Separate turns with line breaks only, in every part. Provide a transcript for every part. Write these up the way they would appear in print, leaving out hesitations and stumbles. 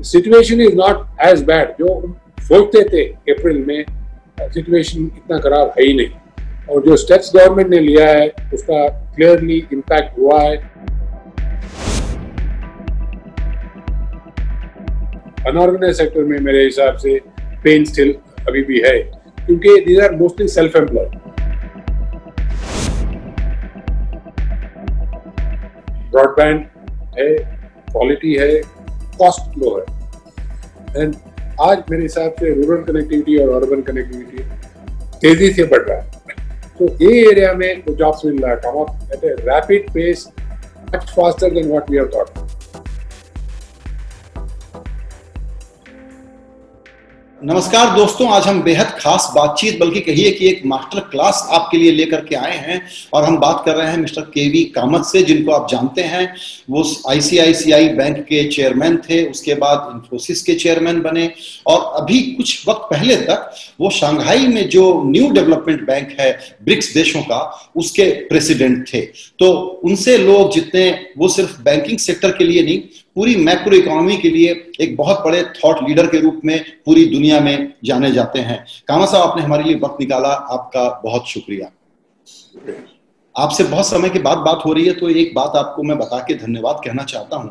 Situation is not as bad जो सोचते थे अप्रैल में, सिचुएशन इतना खराब है ही नहीं, और जो स्टेप्स गवर्नमेंट ने लिया है उसका क्लियरली इम्पैक्ट हुआ है। अनऑर्गेनाइज सेक्टर में मेरे हिसाब से पेन स्टिल अभी भी है, क्योंकि these are mostly self employed. Broadband है, क्वालिटी है, कॉस्ट लो है, एंड आज मेरे हिसाब से रूरल कनेक्टिविटी और अर्बन कनेक्टिविटी तेजी से बढ़ रहा है। तो ये एरिया में तो जॉब्स मिल रहा है, come up at a rapid pace, much faster than what we have thought.
नमस्कार दोस्तों, आज हम बेहद खास बातचीत बल्कि कहिए कि एक मास्टर क्लास आपके लिए लेकर के आए हैं और हम बात कर रहे हैं मिस्टर केवी कामत से, जिनको आप जानते हैं। वो आईसीआईसीआई बैंक के चेयरमैन थे, उसके बाद इंफोसिस के चेयरमैन बने और अभी कुछ वक्त पहले तक वो शंघाई में जो न्यू डेवलपमेंट बैंक है ब्रिक्स देशों का, उसके प्रेसिडेंट थे। तो उनसे लोग जितने, वो सिर्फ बैंकिंग सेक्टर के लिए नहीं, पूरी मैक्रो इकोनॉमी के लिए एक बहुत बड़े थॉट लीडर के रूप में पूरी दुनिया में जाने जाते हैं। कामत साहब, आपने हमारे लिए वक्त निकाला, आपका बहुत शुक्रिया। आपसे बहुत समय के बाद बात हो रही है, तो एक बात आपको मैं बता के धन्यवाद कहना चाहता हूं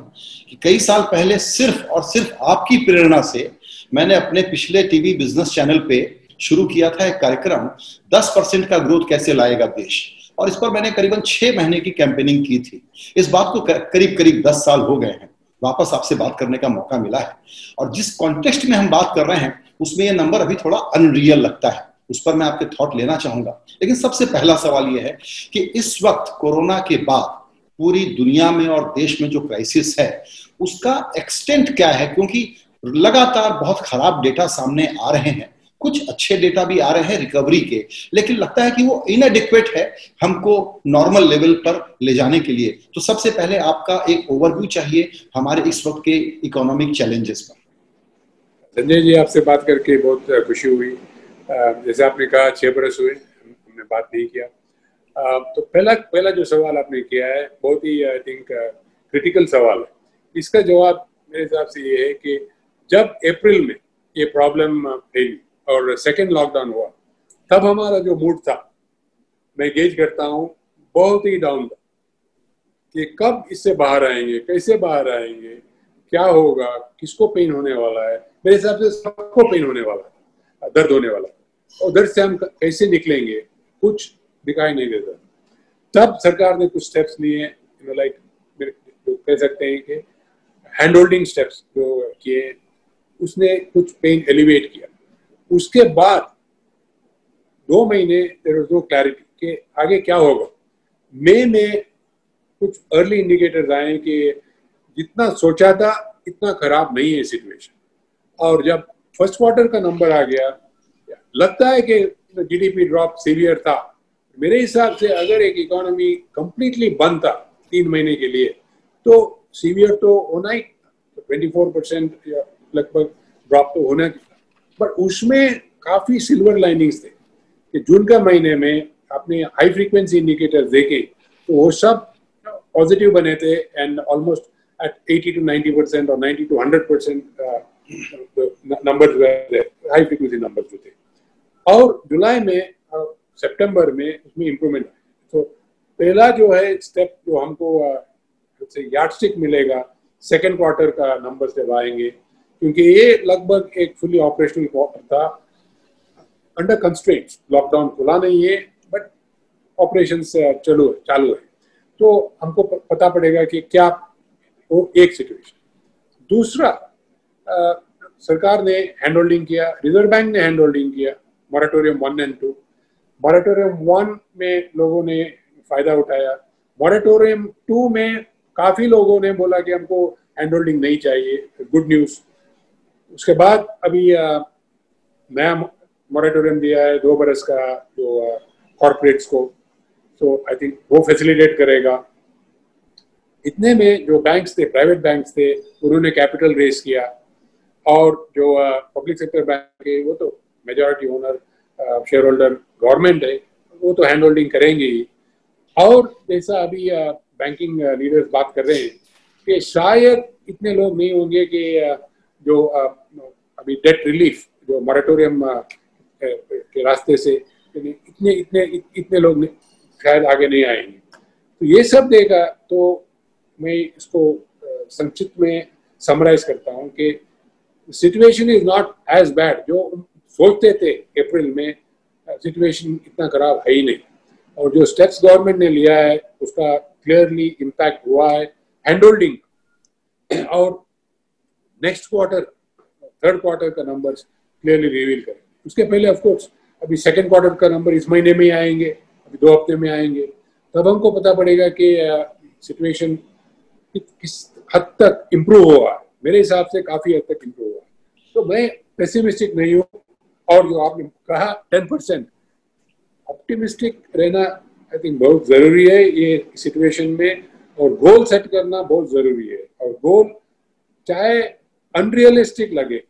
कि कई साल पहले सिर्फ और सिर्फ आपकी प्रेरणा से मैंने अपने पिछले टीवी बिजनेस चैनल पे शुरू किया था एक कार्यक्रम, 10% का ग्रोथ कैसे लाएगा देश, और इस पर मैंने करीबन 6 महीने की कैंपेनिंग की थी। इस बात को करीब करीब 10 साल हो गए हैं। वापस आपसे बात करने का मौका मिला है और जिस कॉन्टेक्स्ट में हम बात कर रहे हैं उसमें ये नंबर अभी थोड़ा अनरियल लगता है, उस पर मैं आपके थॉट लेना चाहूंगा। लेकिन सबसे पहला सवाल ये है कि इस वक्त कोरोना के बाद पूरी दुनिया में और देश में जो क्राइसिस है उसका एक्सटेंट क्या है, क्योंकि लगातार बहुत खराब डेटा सामने आ रहे हैं, कुछ अच्छे डेटा भी आ रहे हैं रिकवरी के, लेकिन लगता है कि वो इनएडिक्वेट है हमको नॉर्मल लेवल पर ले जाने के लिए। तो सबसे पहले आपका एक ओवरव्यू चाहिए हमारे इस वक्त के इकोनॉमिक चैलेंजेस पर।
संजय जी, आपसे बात करके बहुत खुशी हुई। जैसे आपने कहा 6 बरस हुए हमने बात नहीं किया, तो पहला जो सवाल आपने किया है बहुत ही आई थिंक क्रिटिकल सवाल है। इसका जवाब मेरे हिसाब से ये है कि जब अप्रैल में ये प्रॉब्लम फैली और सेकेंड लॉकडाउन हुआ, तब हमारा जो मूड था, मैं गेज करता हूँ, बहुत ही डाउन था कि कब इससे बाहर आएंगे, कैसे बाहर आएंगे, क्या होगा, किसको पेन होने वाला है। मेरे हिसाब से सबको पेन होने वाला है, दर्द होने वाला है, और दर्द से हम कैसे निकलेंगे कुछ दिखाई नहीं देता। तब सरकार ने कुछ स्टेप्स लिए, लाइक जो कह सकते हैं कि हैंड होल्डिंग स्टेप्स जो किए, उसने कुछ पेन एलिवेट किया। उसके बाद 2 महीने देयर वाज नो क्लैरिटी कि आगे क्या होगा। मई में कुछ अर्ली इंडिकेटर्स आए कि जितना सोचा था इतना खराब नहीं है सिचुएशन, और जब फर्स्ट क्वार्टर का नंबर आ गया, लगता है कि जीडीपी ड्रॉप सीवियर था। मेरे हिसाब से अगर एक इकोनॉमी कंप्लीटली बंद था 3 महीने के लिए, तो सीवियर तो होना ही, 24% या लगभग ड्रॉप तो होना था। बट उसमें काफी सिल्वर लाइनिंग्स थे कि जून का महीने में आपने हाई फ्रीक्वेंसी इंडिकेटर्स देखे तो वो सब पॉजिटिव बने थे, एंड ऑलमोस्ट एट 80 to 90% और 90 to 100% numbers high frequency numbers जो थे। और जुलाई में सितंबर में उसमें इम्प्रूवमेंट आया। तो पहला जो है स्टेप जो हमको यार्डस्टिक मिलेगा सेकेंड क्वार्टर का नंबर जब आएंगे, क्योंकि ये लगभग एक फुली ऑपरेशनल क्वार्टर था, अंडर कंस्ट्रेंट्स, लॉकडाउन खुला नहीं है बट ऑपरेशंस चालू है। तो हमको पता पड़ेगा कि क्या वो एक सिचुएशन। दूसरा, सरकार ने हैंड होल्डिंग किया, रिजर्व बैंक ने हैंड होल्डिंग किया, मॉरेटोरियम 1 और 2। मॉरेटोरियम 1 में लोगों ने फायदा उठाया, मॉरेटोरियम 2 में काफी लोगों ने बोला कि हमको हैंड होल्डिंग नहीं चाहिए, गुड न्यूज। उसके बाद अभी नया मॉरेटोरियम दिया है 2 बरस का जो कॉर्पोरेट्स को, तो आई थिंक वो फैसिलिटेट करेगा। इतने में जो बैंक्स थे, प्राइवेट बैंक्स थे, उन्होंने कैपिटल रेज किया, और जो पब्लिक सेक्टर बैंक है वो तो majority owner share holder government है, वो तो हैंड होल्डिंग करेंगे ही। और जैसा अभी बैंकिंग लीडर्स बात कर रहे हैं कि शायद इतने लोग नहीं होंगे कि जो अभी डेट रिलीफ जो मॉरेटोरियम के रास्ते से इतने इतने इतने लोग शायद आगे नहीं आएंगे। तो ये सब देखा तो मैं इसको संक्षिप्त में समराइज करता हूँ कि situation is not as bad जो सोचते थे अप्रैल में। सिचुएशन इतना खराब है ही नहीं, और जो स्टेप्स गवर्नमेंट ने लिया है उसका क्लियरली इम्पैक्ट हुआ है। हैंड होल्डिंग और नेक्स्ट क्वार्टर, थर्ड क्वार्टर का नंबर्स क्लियरली रिवील करें। उसके पहले ऑफ कोर्स अभी सेकंड क्वार्टर का नंबर इस महीने में ही आएंगे, अभी 2 हफ्ते में आएंगे, तब हमको पता पड़ेगा कि सिचुएशन किस हद तक इम्प्रूव हुआ है। मेरे हिसाब से काफी हद तक इम्प्रूव हुआ है। तो मैं पेसिमिस्टिक नहीं हूँ, और जो आपने कहा 10% ऑप्टिमिस्टिक रहना आई थिंक बहुत जरूरी है ये सिचुएशन में, और गोल सेट करना बहुत जरूरी है। और गोल चाहे अनरियलिस्टिक लगे,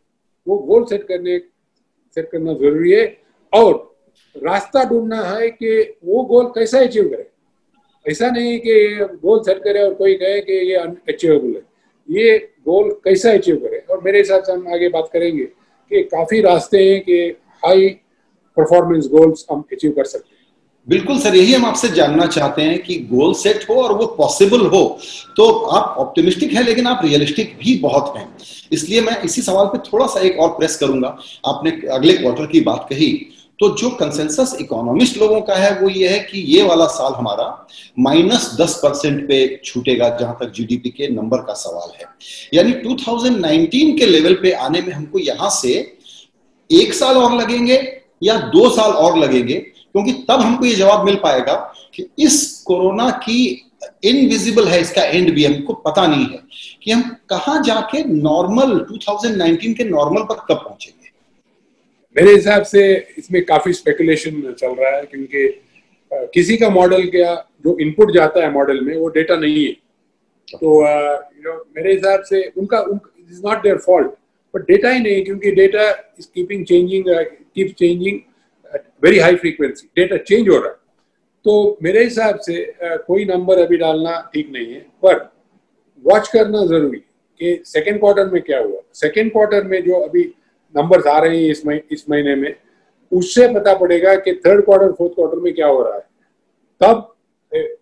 वो गोल सेट करना जरूरी है, और रास्ता ढूंढना है कि वो गोल कैसा अचीव करे। ऐसा नहीं कि गोल सेट करे और कोई कहे कि ये अनअचीवेबल है, ये गोल कैसा अचीव करे। और मेरे हिसाब से हम आगे बात करेंगे कि काफी रास्ते हैं कि हाई परफॉर्मेंस गोल्स हम अचीव कर सकते हैं।
बिल्कुल सर, यही हम आपसे जानना चाहते हैं कि गोल सेट हो और वो पॉसिबल हो। तो आप ऑप्टिमिस्टिक हैं लेकिन आप रियलिस्टिक भी बहुत हैं, इसलिए मैं इसी सवाल पे थोड़ा सा एक और प्रेस करूंगा। आपने अगले क्वार्टर की बात कही, तो जो कंसेंसस इकोनॉमिस्ट लोगों का है वो ये है कि ये वाला साल हमारा -10% पे छूटेगा, जहां तक जीडीपी के नंबर का सवाल है। यानी 2019 के लेवल पे आने में हमको यहां से 1 साल और लगेंगे या 2 साल और लगेंगे, क्योंकि तब हमको ये जवाब मिल पाएगा कि इस कोरोना की इनविजिबल है, इसका एंड भी हमको पता नहीं है कि हम कहां जाके नॉर्मल 2019 के नॉर्मल पर कब पहुंचेंगे।
मेरे हिसाब से इसमें काफी स्पेकुलेशन चल रहा है, क्योंकि किसी का मॉडल क्या जो इनपुट जाता है मॉडल में वो डेटा नहीं है। तो मेरे हिसाब से उनका is not their fault, but data ही नहीं, क्योंकि data is keeping changing very high frequency, data change हो रहा है। तो मेरे हिसाब से कोई नंबर अभी डालना ठीक नहीं है, पर वॉच करना जरूरी कि सेकेंड क्वार्टर में क्या हुआ। सेकेंड क्वार्टर में जो अभी नंबर्स आ रहे हैं इस महीने में, उससे पता पड़ेगा कि थर्ड क्वार्टर फोर्थ क्वार्टर में क्या हो रहा है। तब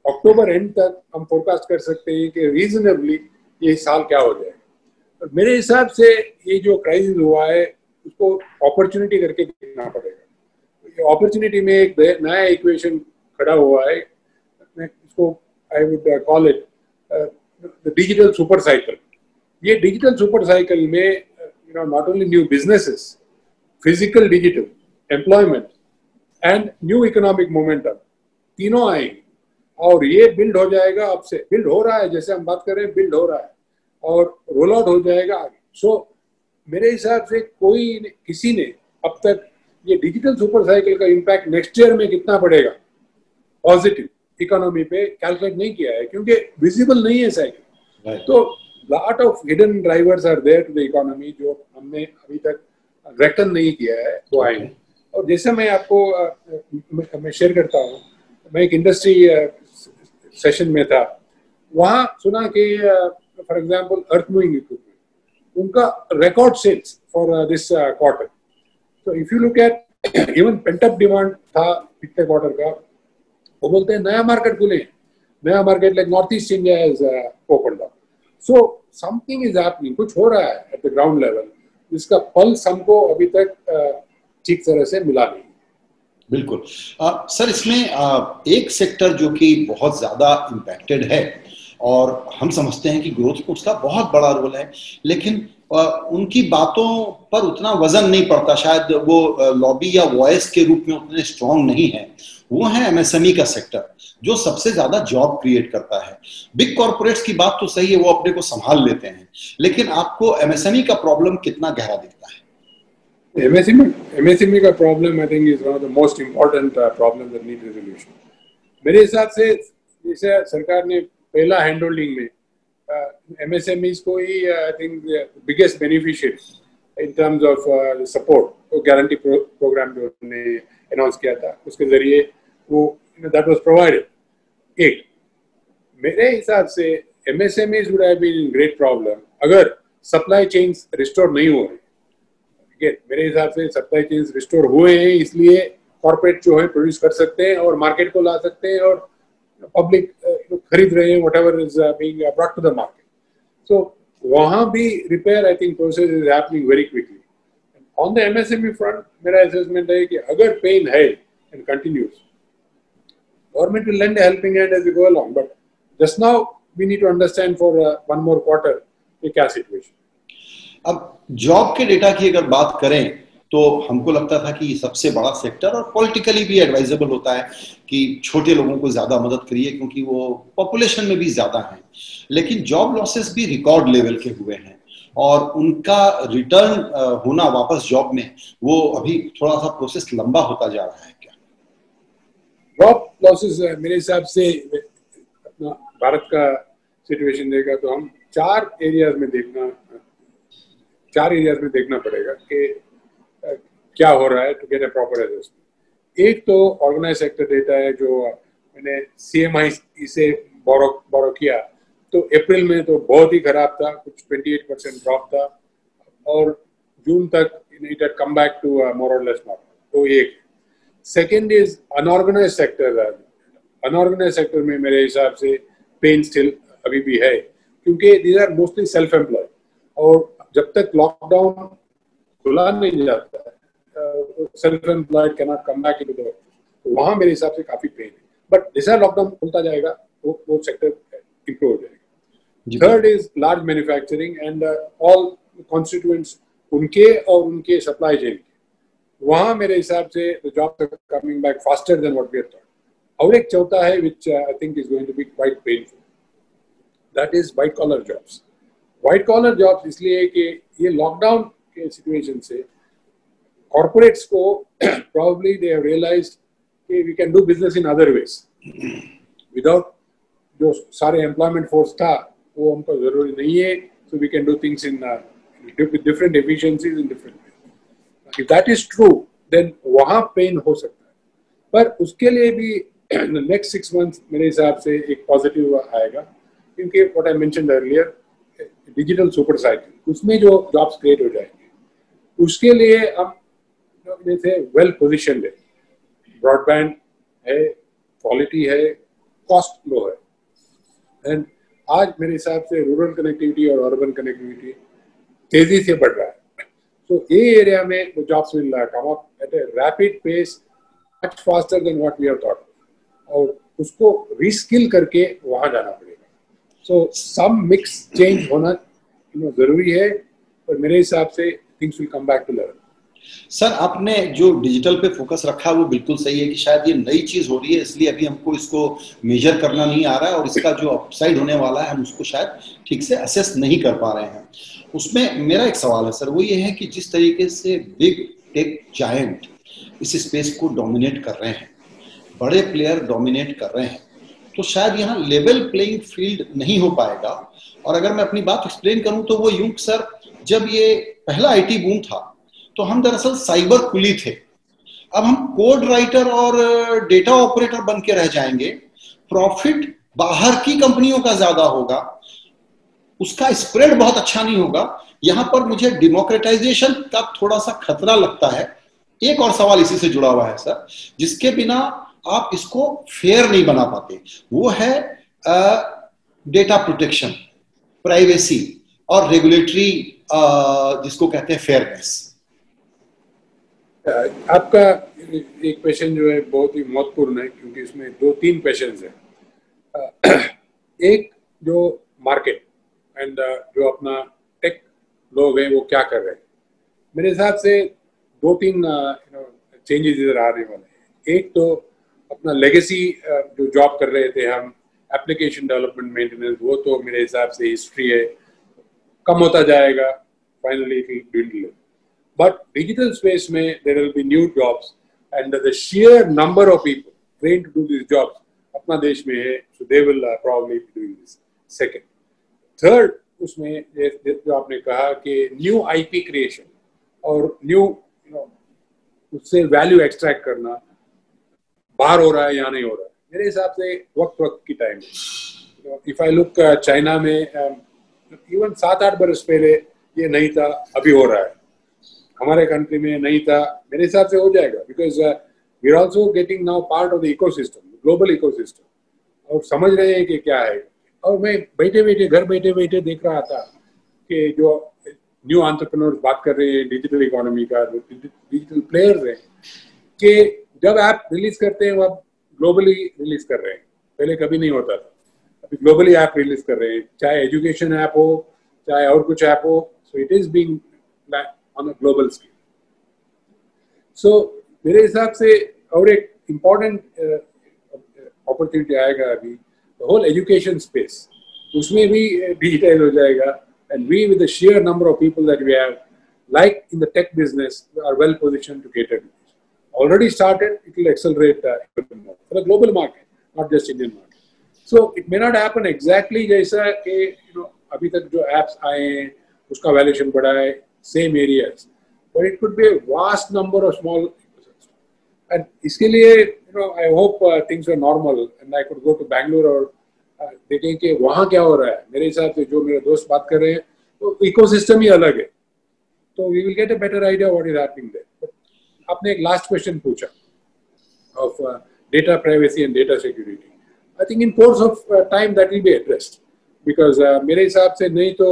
अक्टूबर एंड तक हम फोरकास्ट कर सकते हैं कि रीजनेबली ये साल क्या हो जाएगा। मेरे हिसाब से ये जो क्राइसिस हुआ है उसको अपॉर्चुनिटी करके देखना पड़ेगा। अपॉर्चुनिटी में एक नया इक्वेशन खड़ा हुआ है, मैं इसको I would call it the digital super cycle. ये डिजिटल सुपर साइकिल में not only new businesses, physical digital, employment and new economic momentum तीनों आएंगे, और ये बिल्ड हो जाएगा। अब से बिल्ड हो रहा है, जैसे हम बात कर रहे हैं बिल्ड हो रहा है, और रोल आउट हो जाएगा आगे। सो मेरे हिसाब से किसी ने अब तक ये डिजिटल सुपर साइकिल का इम्पैक्ट नेक्स्ट ईयर में कितना पड़ेगा पॉजिटिव इकोनॉमी पे कैलकुलेट नहीं किया है, क्योंकि विजिबल नहीं है साइकिल। तो lot of hidden drivers are there to the economy जो हमने अभी तक रेकन नहीं किया है, वो आएंगे। और जैसे मैं आपको मैं शेयर करता हूँ, मैं एक इंडस्ट्री सेशन में था, वहाँ सुना कि for example earth moving equipment उनका record sales for this quarter. तो if you look at even pent up demand था पिछले क्वार्टर का, वो बोलते हैं नया मार्केट खुले, नया market like north east India is opened up. So something is happening, कुछ हो रहा है एट द ग्राउंड लेवल, जिसका पल्स हमको अभी तक ठीक तरह से मिला नहीं।
बिल्कुल सर, इसमें एक सेक्टर जो कि बहुत ज्यादा इम्पैक्टेड है और हम समझते हैं कि ग्रोथ में उसका बहुत बड़ा रोल है, लेकिन उनकी बातों पर उतना वजन नहीं पड़ता, शायद वो लॉबी या वॉइस के रूप में उतने स्ट्रांग नहीं है, वो है एमएसएमई का सेक्टर, जो सबसे ज्यादा जॉब क्रिएट करता है। बिग कॉर्पोरेट्स की बात तो सही है, वो अपने को संभाल लेते हैं, लेकिन आपको एमएसएमई का प्रॉब्लम कितना गहरा दिखता है?
एमएसएमई का problem I think is one of the most important problem that need resolution. मेरे हिसाब से जैसे सरकार ने पहला हैंड होल्डिंग में एमएसएमईज को ही I think biggest beneficiary in terms of support, guarantee programme जो उन्होंने अनाउंस किया था, उसके जरिए वो दैट वाज प्रोवाइडेड। एक मेरे हिसाब से MSMEs would have been in great problem अगर सप्लाई चेन्स रिस्टोर नहीं हो रही। ठीक है, मेरे हिसाब से सप्लाई चेन्स रिस्टोर हुए हैं, इसलिए कॉर्पोरेट जो है प्रोड्यूस कर सकते हैं और मार्केट को ला सकते हैं और पब्लिक खरीद रहे हैं whatever is being brought to the market. So वहां भी repair I think process is happening very quickly. On the MSME front मेरा असेसमेंट है कि अगर पेन है and continues, government will lend a helping hand as we go along, but just now we need to understand for one more quarter ये क्या situation।
अब job के data की अगर बात करें तो हमको लगता था कि सबसे बड़ा सेक्टर और पॉलिटिकली भी एडवाइजेबल होता है कि छोटे लोगों को ज्यादा मदद करिए क्योंकि वो पॉपुलेशन में भी ज्यादा हैं, लेकिन जॉब लॉसेस भी रिकॉर्ड लेवल के हुए हैं और उनका रिटर्न होना वापस जॉब में वो अभी थोड़ा सा प्रोसेस लंबा होता जा रहा है। क्या
जॉब लॉसेस मेरे हिसाब से अपना भारत का सिचुएशन देखा तो हम चार एरियाज में देखना पड़ेगा कि क्या हो रहा है to get a proper assessment. एक तो ऑर्गेनाइज सेक्टर डेटा है जो मैंने सीएमआई से बोरो किया, तो अप्रैल में तो बहुत ही खराब था, कुछ 28% ड्रॉप था और जून तक it had come back to more or less normal. तो एक second is unorganise sector. Unorganise sector में मेरे हिसाब से पेन स्टिल अभी भी है क्योंकि these are mostly self employed और जब तक लॉकडाउन खुला नहीं जाता है self employed can not come back into the workforce, तो वहां मेरे हिसाब से काफी पेन है। बट जैसा लॉकडाउन खुलता जाएगा वो सेक्टर इंप्रूव हो जाएगा। Third is large manufacturing and all constituents उनके और उनके सप्लाई चेन के, वहां मेरे हिसाब से the jobs are coming back faster than what we had thought. और एक चौथा है which I think is going to be quite painful, that is white collar jobs. White collar jobs इसलिए कि ये लॉकडाउन के सिचुएशन से कॉर्पोरेट्स को probably they have realized कि we can do business in other ways without जो सारे employment force था वो हमको जरूरी नहीं है, so we can do things in with different efficiencies in different ways। If that is true, then वहाँ पेन हो सकता है, पर उसके लिए भी next 6 months मेरे हिसाब से एक पॉजिटिव आएगा क्योंकि what I mentioned earlier, digital super cycle, उसमें जो जॉब्स क्रिएट हो जाएंगे उसके लिए हम जैसे वेल पोजिशन है, ब्रॉडबैंड है, क्वालिटी है, कॉस्ट लो है एंड आज मेरे हिसाब से रूरल कनेक्टिविटी और अर्बन कनेक्टिविटी तेजी से बढ़ रहा है। तो ये एरिया में the jobs will come up at a rapid pace, much faster than what we have thought, और उसको रीस्किल करके वहां जाना पड़ेगा। सो सम मिक्स चेंज होना जरूरी है, पर मेरे हिसाब से things will come back to level.
Sir, आपने जो डिजिटल पे फोकस रखा वो बिल्कुल सही है कि शायद ये नई चीज हो रही है इसलिए अभी हमको इसको मेजर करना नहीं आ रहा है और इसका जो अपसाइड होने वाला है हम उसको शायद ठीक से असेस नहीं कर पा रहे हैं। उसमें मेरा एक सवाल है सर, वो ये है कि जिस तरीके से बिग टेक जायंट इस स्पेस को डोमिनेट कर रहे हैं, बड़े प्लेयर डोमिनेट कर रहे हैं, तो शायद यहाँ लेवल प्लेइंग फील्ड नहीं हो पाएगा। और अगर मैं अपनी बात एक्सप्लेन करूं तो वो यूं सर, जब ये पहला आईटी बूम था तो हम दरअसल साइबर कुली थे, अब हम कोड राइटर और डेटा ऑपरेटर बन के रह जाएंगे। प्रॉफिट बाहर की कंपनियों का ज्यादा होगा, उसका स्प्रेड बहुत अच्छा नहीं होगा। यहां पर मुझे डेमोक्रेटाइजेशन का थोड़ा सा खतरा लगता है। एक और सवाल इसी से जुड़ा हुआ है सर, जिसके बिना आप इसको फेयर नहीं बना पाते, वो है डेटा प्रोटेक्शन, प्राइवेसी और रेगुलेटरी जिसको कहते हैं फेयरनेस।
आपका एक क्वेश्चन जो है बहुत ही महत्वपूर्ण है क्योंकि इसमें 2-3 क्वेश्चंस हैं। एक जो मार्केट एंड जो अपना टेक लोग हैं वो क्या कर रहे हैं, मेरे हिसाब से 2-3 चेंजेस इधर आ रहे वाले हैं। एक तो अपना लेगेसी जो जॉब कर रहे थे हम, एप्लीकेशन डेवलपमेंट मेंटेनेंस, वो तो मेरे हिसाब से हिस्ट्री है, कम होता जाएगा, finally it will dwindle। But digital space में there will be new jobs and the sheer number of people trained to do these jobs अपना देश में है, so they will probably be doing this। Second, third, उसमें जो आपने कहा कि new IP creation और new उससे value extract करना बाहर हो रहा है या नहीं हो रहा है, मेरे हिसाब से वक्त की टाइम है। If I look चाइना में इवन 7-8 बरस पहले ये नहीं था, अभी हो रहा है। हमारे कंट्री में नहीं था, मेरे हिसाब से हो जाएगा, because we are also getting now part of the ecosystem, global ecosystem, और समझ रहे हैं कि क्या है। और मैं घर बैठे बैठे देख रहा था कि जो न्यू एंटरप्रेन्योर्स बात कर रहे हैं डिजिटल इकोनॉमी का, डिजिटल प्लेयर्स हैं, कि जब ऐप रिलीज करते हैं वो आप ग्लोबली रिलीज कर रहे हैं, पहले कभी नहीं होता था, अभी ग्लोबली ऐप रिलीज कर रहे हैं, चाहे एजुकेशन ऐप हो चाहे और कुछ ऐप हो, so it is being on a global scale. So मेरे हिसाब से और एक इम्पॉर्टेंट अपॉर्चुनिटी आएगा अभी, होल एजुकेशन स्पेस, उसमें भी डिजिटाइज हो जाएगा, and we, with the sheer number of people that we have, like in the tech business, are well positioned to cater to this. Already started, it will accelerate for the global market, not just Indian market. So it may not happen exactly जैसा कि अभी तक जो apps आए हैं उसका valuation बढ़ा है, same areas, but it could be a vast number of small ecosystems. And इसके लिए I hope things are normal and I could go to Bangalore और देखें कि वहाँ क्या हो रहा है। मेरे हिसाब से जो मेरे दोस्त बात कर रहे हैं तो इकोसिस्टम ही अलग है, तो we will get a better idea what is happening there. आपने एक लास्ट क्वेश्चन पूछा of data privacy and data security. I think in course of time that will be addressed, because मेरे हिसाब से नहीं तो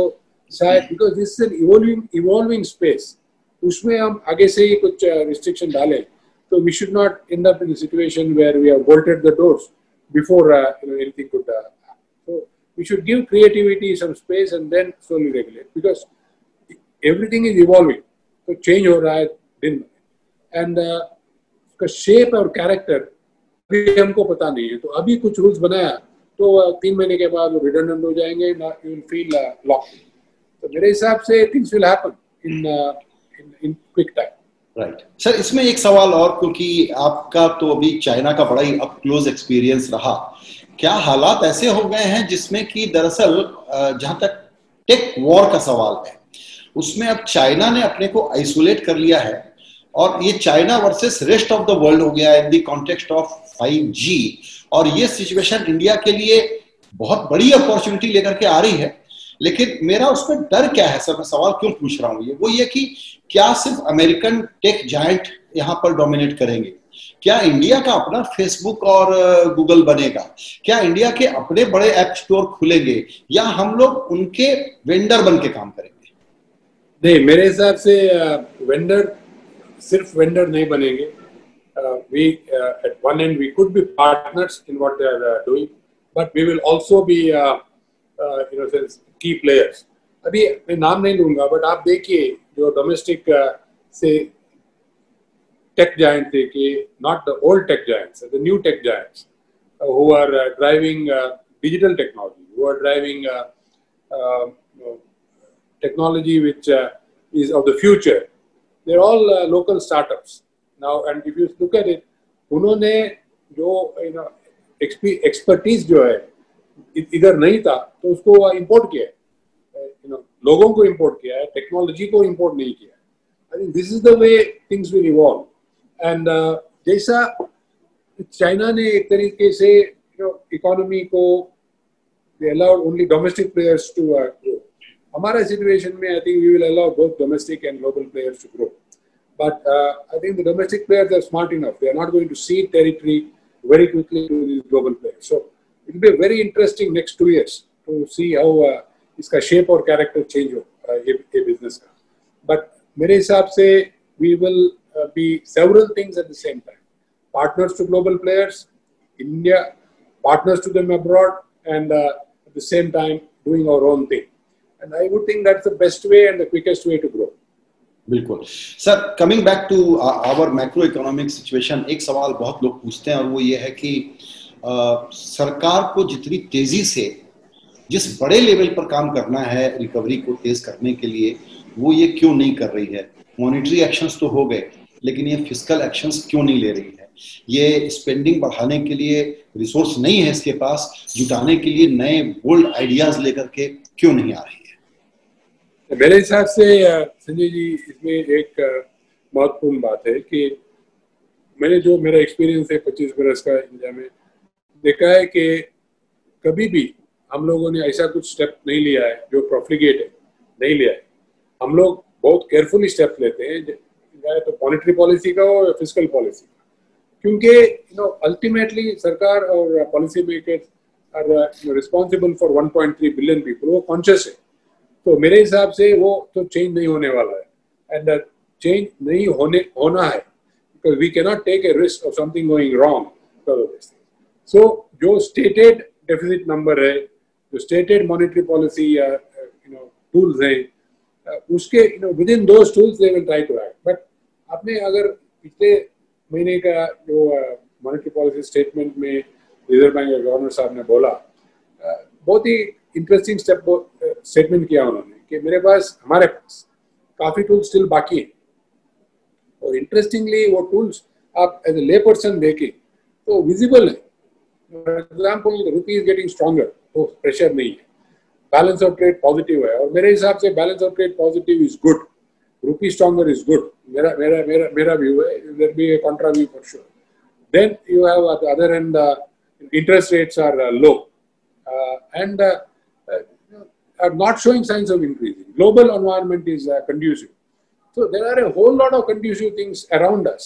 शायद, because this is an evolving space, उसमें हम आगे से ही कुछ रिस्ट्रिक्शन डालें तो we should not end up in the situation where we have bolted the doors before anything could happen. So we should give creativity some space and then slowly regulate, because everything is evolving, so change हो रहा है दिन में, and उसका shape और character भी हमको पता नहीं है। तो अभी कुछ rules बनाया तो 3 महीने के बाद वो redundant हो जाएंगे, you will feel locked. तो मेरे हिसाब से things will happen in quick time.
Right sir, इसमें एक सवाल और, क्योंकि आपका तो अभी चाइना का बड़ा ही अप क्लोज एक्सपीरियंस रहा, क्या हालात ऐसे हो गए हैं जिसमें कि दरअसल जहां तक टेक वॉर का सवाल है उसमें अब चाइना ने अपने को आइसोलेट कर लिया है, और ये China versus rest of the world हो गया in the context of 5G, और ये सिचुएशन इंडिया के लिए बहुत बड़ी अपॉर्चुनिटी लेकर के आ रही है। लेकिन मेरा उसमें डर क्या है सर, मैं सवाल क्यों पूछ रहा हूँ, वो ये कि क्या सिर्फ अमेरिकन टेक जायंट यहाँ पर डोमिनेट करेंगे? क्या इंडिया का अपना फेसबुक और गूगल बनेगा? क्या इंडिया के अपने बड़े ऐप स्टोर खुलेंगे, या हम लोग उनके वेंडर बन के काम करेंगे?
नहीं, मेरे हिसाब से वेंडर सिर्फ वेंडर नहीं बनेंगे। We at one end we could be partners in what they are doing, but we will also be key players. अभी मैं नाम नहीं लूंगा, बट आप देखिए जो डोमेस्टिक से टेक जायंट थे, कि not the old tech giants, the new tech giants who are driving digital technology, who are driving technology which is of the future. They're all local startups now, and if you look at it, उन्होंने जो expertise जो है इधर नहीं था तो उसको import किया है, लोगों को इंपोर्ट किया है, टेक्नोलॉजी को इंपोर्ट नहीं किया है। I think this is the way things will evolve, and जैसा चाइना ने एक तरीके से इकोनॉमी को they allowed only domestic players to grow. हमारा situation में I think we will allow both domestic and global players to grow. But I think the domestic players are smart enough. They are not going to cede territory very quickly to these global players. So it will be very interesting next 2 years to see how इसका shape और character change हो ये business का. But मेरे हिसाब से we will be several things at the same time. Partners to global players, India, partners to them abroad, and at the same time doing our own thing. And I would think that's the best way and the quickest way to grow.
बिल्कुल sir, coming back to our macro economic situation, एक सवाल बहुत लोग पूछते हैं और वो ये है कि सरकार को जितनी तेजी से जिस बड़े लेवल पर काम करना है रिकवरी को तेज करने के लिए, वो ये क्यों नहीं कर रही है? मॉनेटरी एक्शंस तो हो गए, लेकिन ये फिस्कल एक्शंस क्यों नहीं ले रही है? ये स्पेंडिंग बढ़ाने के लिए रिसोर्स नहीं है इसके पास, जुटाने के लिए नए बोल्ड आइडियाज लेकर के क्यों नहीं आ रही है?
मेरे हिसाब से संजय जी, इसमें एक महत्वपूर्ण बात है कि मैंने जो मेरा एक्सपीरियंस है 25 बरस का इंडिया में, देखा है कि कभी भी हम लोगों ने ऐसा कुछ स्टेप नहीं लिया है जो प्रोफ्लिगेट है, नहीं लिया है। हम लोग बहुत केयरफुली स्टेप लेते हैं, चाहे तो मॉनेटरी पॉलिसी का हो या फिजिकल पॉलिसी का, क्योंकि अल्टीमेटली सरकार और policy makers are responsible for 1.3 billion people, वो कॉन्शियस है। तो मेरे हिसाब से वो तो चेंज नहीं होने वाला है, एंड चेंज नहीं होना है, because we cannot take a risk of something going wrong. So जो स्टेटेड डेफिसिट नंबर है, जो स्टेटेड मॉनेटरी पॉलिसी या टूल्स हैं, उसके within those tools they will try to act. But आपने अगर पिछले महीने का जो मॉनेटरी पॉलिसी स्टेटमेंट में रिजर्व बैंक के गवर्नर साहब ने बोला, बहुत ही इंटरेस्टिंग स्टेटमेंट किया उन्होंने कि हमारे पास काफी टूल्स स्टिल बाकी हैं, और इंटरेस्टिंगली वो टूल्स आप एज ए ले पर्सन देखें तो विजिबल है। For example, rupee is getting stronger, तो प्रेशर नहीं है, बैलेंस ऑफ ट्रेड पॉजिटिव है, और मेरे हिसाब से balance of trade positive is good, rupee stronger is good, मेरा व्यू है। There be a contra view for sure. Then you have at the other end interest rates are low and are not showing signs of increasing. Global environment is conducive. So there are a whole lot of conducive things around us,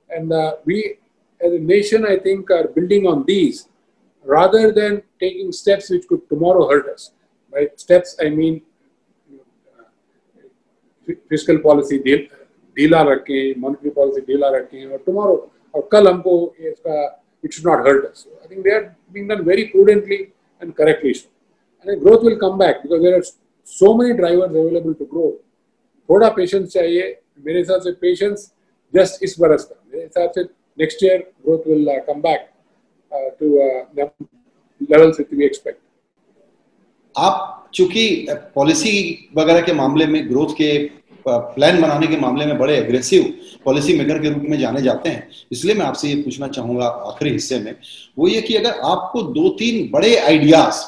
and we as a nation, I think, are building on these rather than taking steps which could tomorrow hurt us. By steps, I mean fiscal policy ढीला रखें, monetary policy ढीला रखें, और tomorrow और कल हमको इसका it should not hurt us. So I think they are being done very prudently and correctly. And growth will come back because there are so many drivers available to grow. थोड़ा patience चाहिए। मेरे हिसाब से patience just इस बरस का, मेरे हिसाब से next year growth will come back to the levels that we expect.
आप चूंकि पॉलिसी वगैरह के मामले में, ग्रोथ के प्लान बनाने के मामले में बड़े एग्रेसिव पॉलिसी मेकर के रूप में जाने जाते हैं, इसलिए मैं आपसे ये पूछना चाहूंगा आखिरी हिस्से में, वो ये कि अगर आपको 2-3 बड़े आइडियाज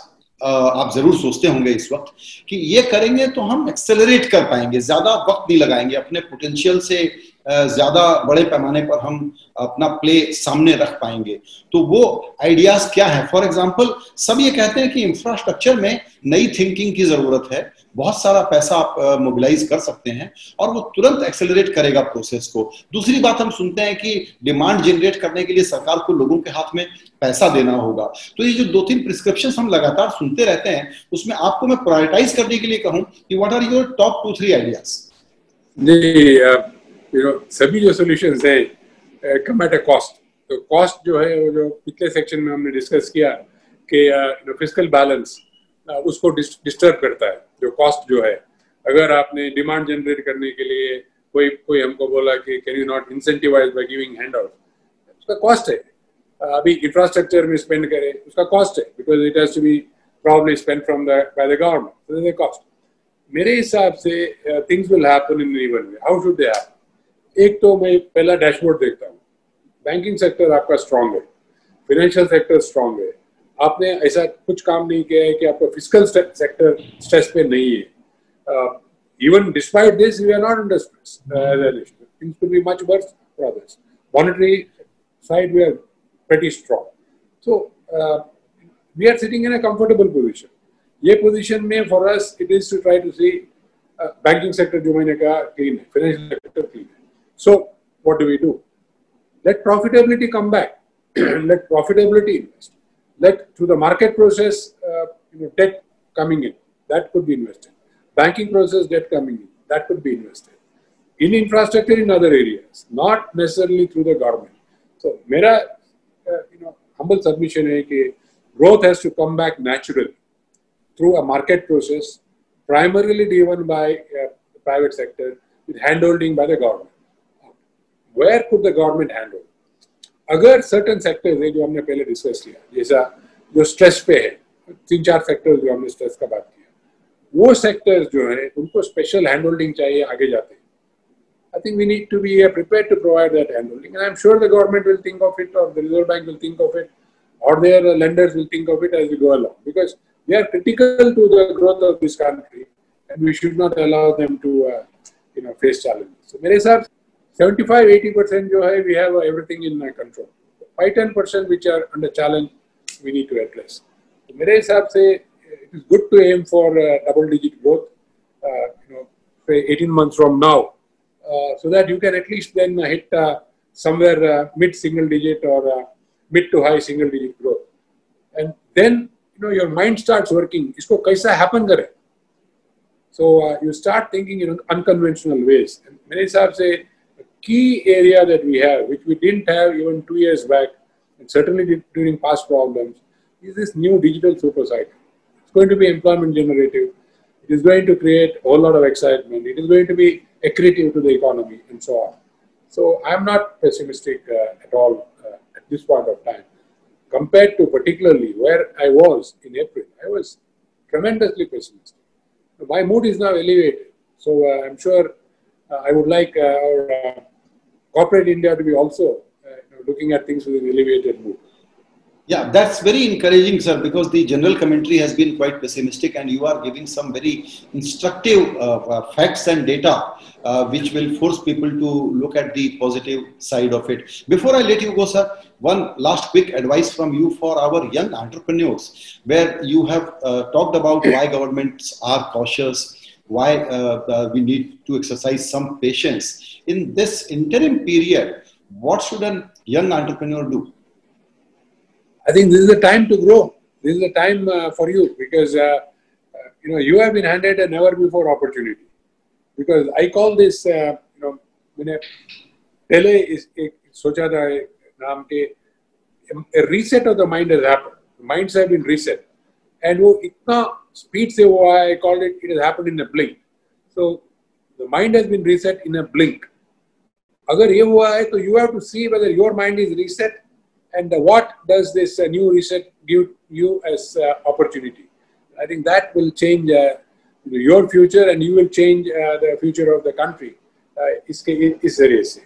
आप जरूर सोचते होंगे इस वक्त कि ये करेंगे तो हम एक्सेलरेट कर पाएंगे, ज्यादा वक्त नहीं लगाएंगे, अपने पोटेंशियल से ज्यादा बड़े पैमाने पर हम अपना प्ले सामने रख पाएंगे, तो वो आइडियाज क्या है? फॉर एग्जांपल, सब ये कहते हैं कि इंफ्रास्ट्रक्चर में नई थिंकिंग की जरूरत है, बहुत सारा पैसा आप मोबिलाइज कर सकते हैं और वो तुरंत एक्सेलरेट करेगा प्रोसेस को। दूसरी बात हम सुनते हैं कि डिमांड जनरेट करने के लिए सरकार को लोगों के हाथ में पैसा देना होगा। तो ये जो 2-3 प्रिस्क्रिप्शंस हम लगातार सुनते रहते हैं, उसमें आपको मैं प्रायोरिटाइज करने के लिए कहूं कि what are your top 2-3 ideas?
सभी जो सॉल्यूशंस हैं कम एट अ कॉस्ट। तो कॉस्ट जो है, वो जो पिछले सेक्शन में हमने डिस्कस किया कि फिस्कल बैलेंस उसको डिस्टर्ब करता है। जो कॉस्ट जो है, अगर आपने डिमांड जनरेट करने के लिए कोई हमको बोला कि can you not incentivise by giving handout, उसका कॉस्ट है। अभी इंफ्रास्ट्रक्चर में स्पेंड करें, उसका कॉस्ट है, because it has to be probably spend from by the government, so there is a cost. मेरे हिसाब से things will happen in even way. How should they happen? एक तो मैं पहला डैशबोर्ड देखता हूँ, बैंकिंग सेक्टर आपका स्ट्रांग है, फाइनेंशियल सेक्टर स्ट्रांग है, आपने ऐसा कुछ काम नहीं किया है कि आपका फिजिकल सेक्टर स्ट्रेस पे नहीं है। Even despite this we are not under stress, things could be much worse for others. Monetary side we are pretty strong, so we are sitting in a comfortable position. ये position में for us it is to try to see banking sector जो मैंने कहा clean है, financial sector clean है। So what do we do? Let profitability come back, let profitability invest, let through the market process debt coming in, that could be invested, banking process debt coming in, that could be invested, in infrastructure in other areas, not necessarily through the government. So mera humble submission hai ki growth has to come back naturally through a market process, primarily driven by the private sector with handholding by the government. Where could the government handle? अगर certain sectors है जो हमने पहले discuss किया, जैसा जो stress पे है, 3-4 सेक्टर्स जो हमने स्ट्रेस का बात किया, वो सेक्टर्स जो है उनको स्पेशल हैंड होल्डिंग चाहिए आगे जाते हैं। I think we need to be prepared to provide that hand holding, and I am sure the government will think of it, और the reserve bank will think of it, और their lenders will think of it as we go along, because they are critical to the growth of this country and we should not allow them to face challenges. So मेरे हिसाब 75-80% जो है we have everything in control. 5-10% which are under challenge we need to address. तो मेरे हिसाब से it's good to aim for double-digit growth, say 18 months from now, so that you can at least then hit somewhere mid-single digit or mid to high single digit growth. And then, your mind starts working. Isko kaisa happen kare? So you start thinking in unconventional ways. And many sahab say a key area that we have, which we didn't have even 2 years back, and certainly during past problems, is this new digital super cycle. It's going to be employment generative. It is going to create a whole lot of excitement. It is going to be accretive to the economy and so on. So I'm not pessimistic at all at this point of time. Compared to particularly where I was in April, I was tremendously pessimistic. My mood is now elevated. So I'm sure I would like our corporate India to be also looking at things with an elevated mood.
Yeah, that's very encouraging, sir, because the general commentary has been quite pessimistic and you are giving some very instructive facts and data which will force people to look at the positive side of it. Before I let you go, sir, one last quick advice from you for our young entrepreneurs, where you have talked about why governments are cautious, why we need to exercise some patience. In this interim period, what should a young entrepreneur do?
I think this is the time to grow. This is the time for you, because you have been handed a never before opportunity. Because I call this, मैंने पहले इस एक सोचा था नाम के a reset of the mind has happened. The minds have been reset, and वो इतना speed से हुआ है. I called it. It has happened in a blink. So the mind has been reset in a blink. अगर ये हुआ है, तो you have to see whether your mind is reset. And what does this new reset give you as opportunity? I think that will change your future, and you will change the future of the country. इस जरिए से